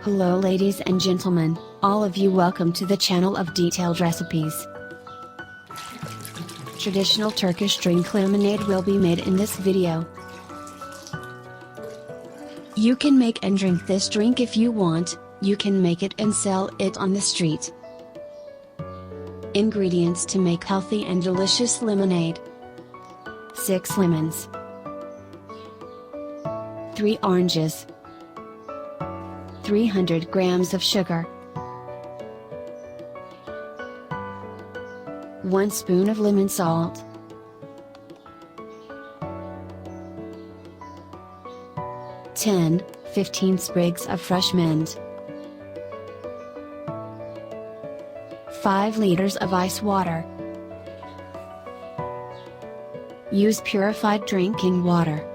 Hello ladies and gentlemen, all of you, welcome to the channel of detailed recipes. Traditional Turkish drink lemonade will be made in this video. You can make and drink this drink if you want. You can make it and sell it on the street. Ingredients to make healthy and delicious lemonade: 6 lemons, 3 oranges, 300 grams of sugar, 1 spoon of lemon salt, 10-15 sprigs of fresh mint, 5 liters of ice water. Use purified drinking water.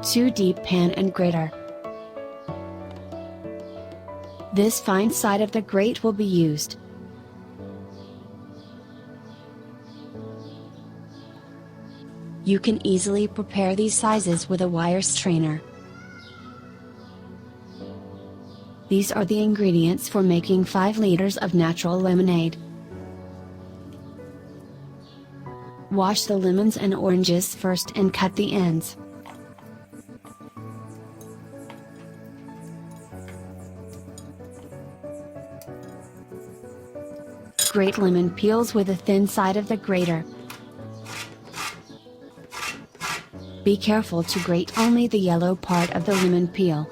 2 deep pan and grater. This fine side of the grate will be used. You can easily prepare these sizes with a wire strainer. These are the ingredients for making 5 liters of natural lemonade. Wash the lemons and oranges first and cut the ends. Grate lemon peels with the thin side of the grater. Be careful to grate only the yellow part of the lemon peel.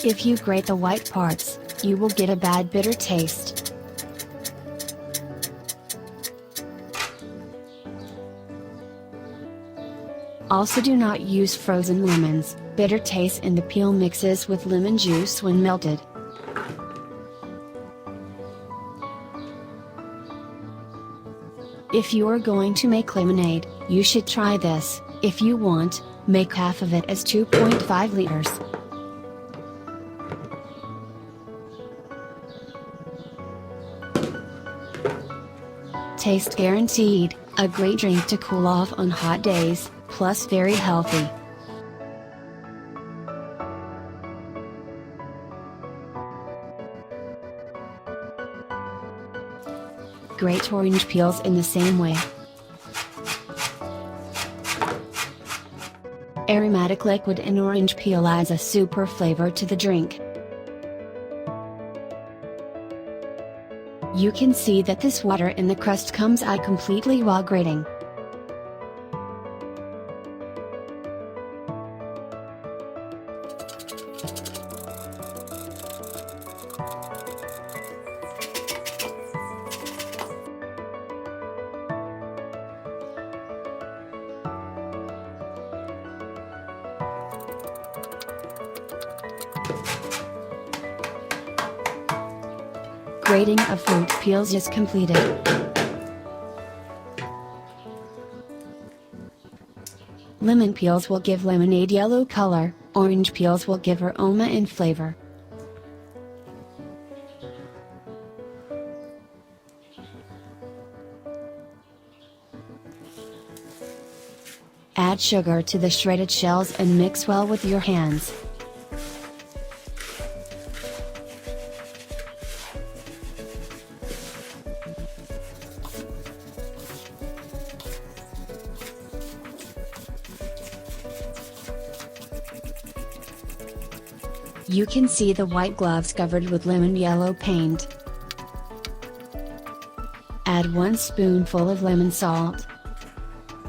If you grate the white parts, you will get a bad bitter taste. Also, do not use frozen lemons. Bitter taste in the peel mixes with lemon juice when melted. If you are going to make lemonade, you should try this. If you want, make half of it as 2.5 liters. Taste guaranteed, a great drink to cool off on hot days, plus very healthy. Grate orange peels in the same way. Aromatic liquid in orange peel adds a super flavor to the drink. You can see that this water in the crust comes out completely while grating. Grating of fruit peels is completed. Lemon peels will give lemonade yellow color, orange peels will give aroma and flavor. Add sugar to the shredded shells and mix well with your hands. You can see the white gloves covered with lemon yellow paint. Add 1 spoonful of lemon salt.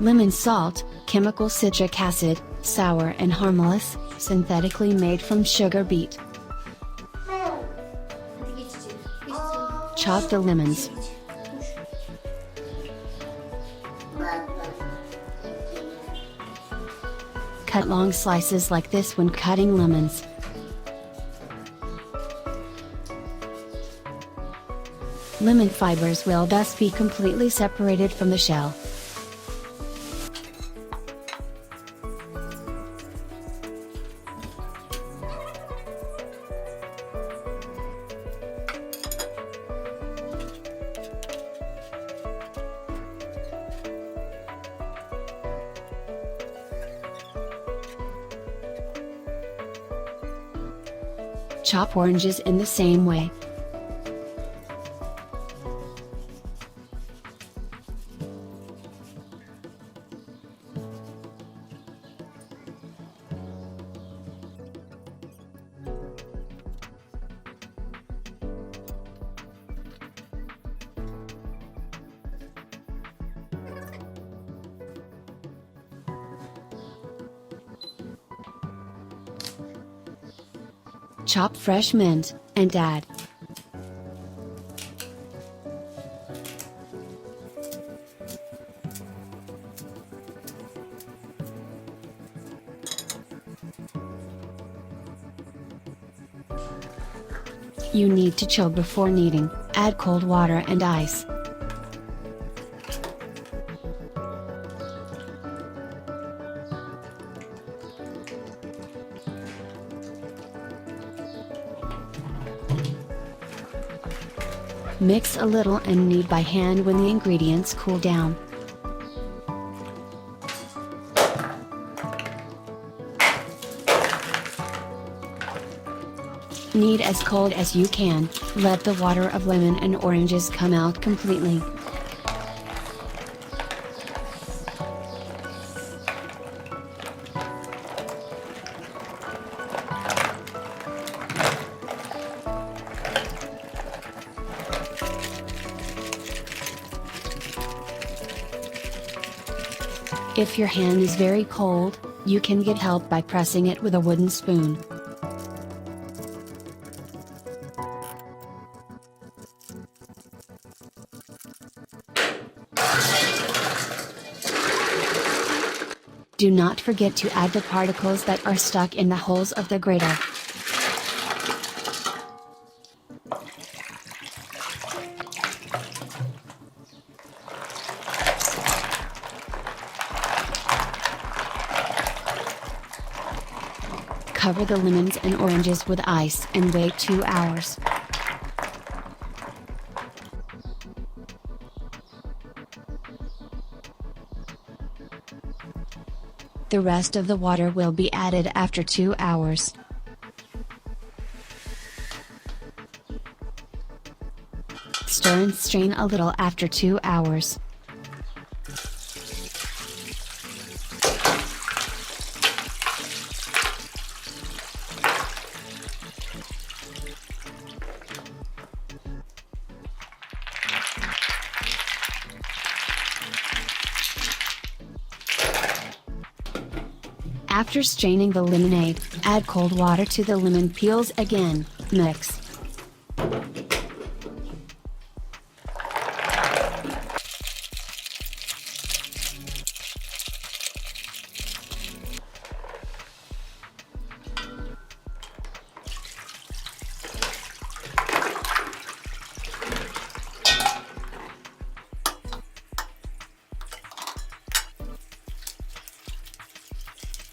Lemon salt, chemical citric acid, sour and harmless, synthetically made from sugar beet. Chop the lemons. Cut long slices like this when cutting lemons. Lemon fibers will thus be completely separated from the shell. Chop oranges in the same way. Chop fresh mint, and add. You need to chill before kneading, add cold water and ice. Mix a little and knead by hand when the ingredients cool down. Knead as cold as you can, let the water of lemon and oranges come out completely. If your hand is very cold, you can get help by pressing it with a wooden spoon. Do not forget to add the particles that are stuck in the holes of the grater. Cover the lemons and oranges with ice and wait 2 hours. The rest of the water will be added after 2 hours. Stir and strain a little after 2 hours. After straining the lemonade, add cold water to the lemon peels again, mix.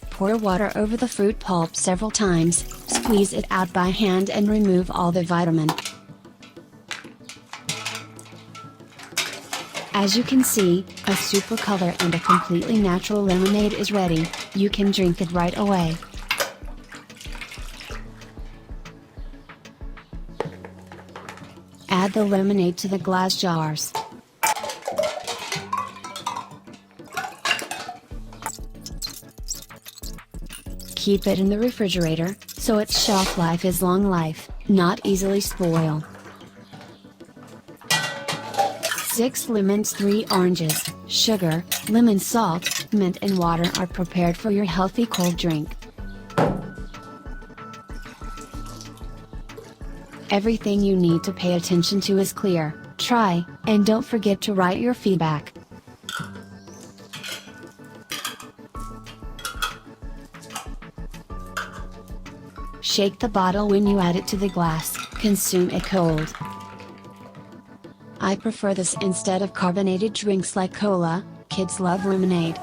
Pour water over the fruit pulp several times, squeeze it out by hand and remove all the vitamin. As you can see, a super color and a completely natural lemonade is ready. You can drink it right away. Add the lemonade to the glass jars. Keep it in the refrigerator, so its shelf life is long life, not easily spoil. 6 lemons, 3 oranges, sugar, lemon salt, mint and water are prepared for your healthy cold drink. Everything you need to pay attention to is clear. Try, and don't forget to write your feedback. Shake the bottle when you add it to the glass, consume it cold. I prefer this instead of carbonated drinks like cola. Kids love lemonade.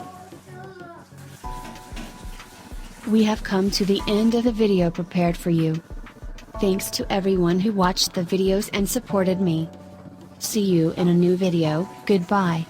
We have come to the end of the video prepared for you. Thanks to everyone who watched the videos and supported me. See you in a new video. Goodbye.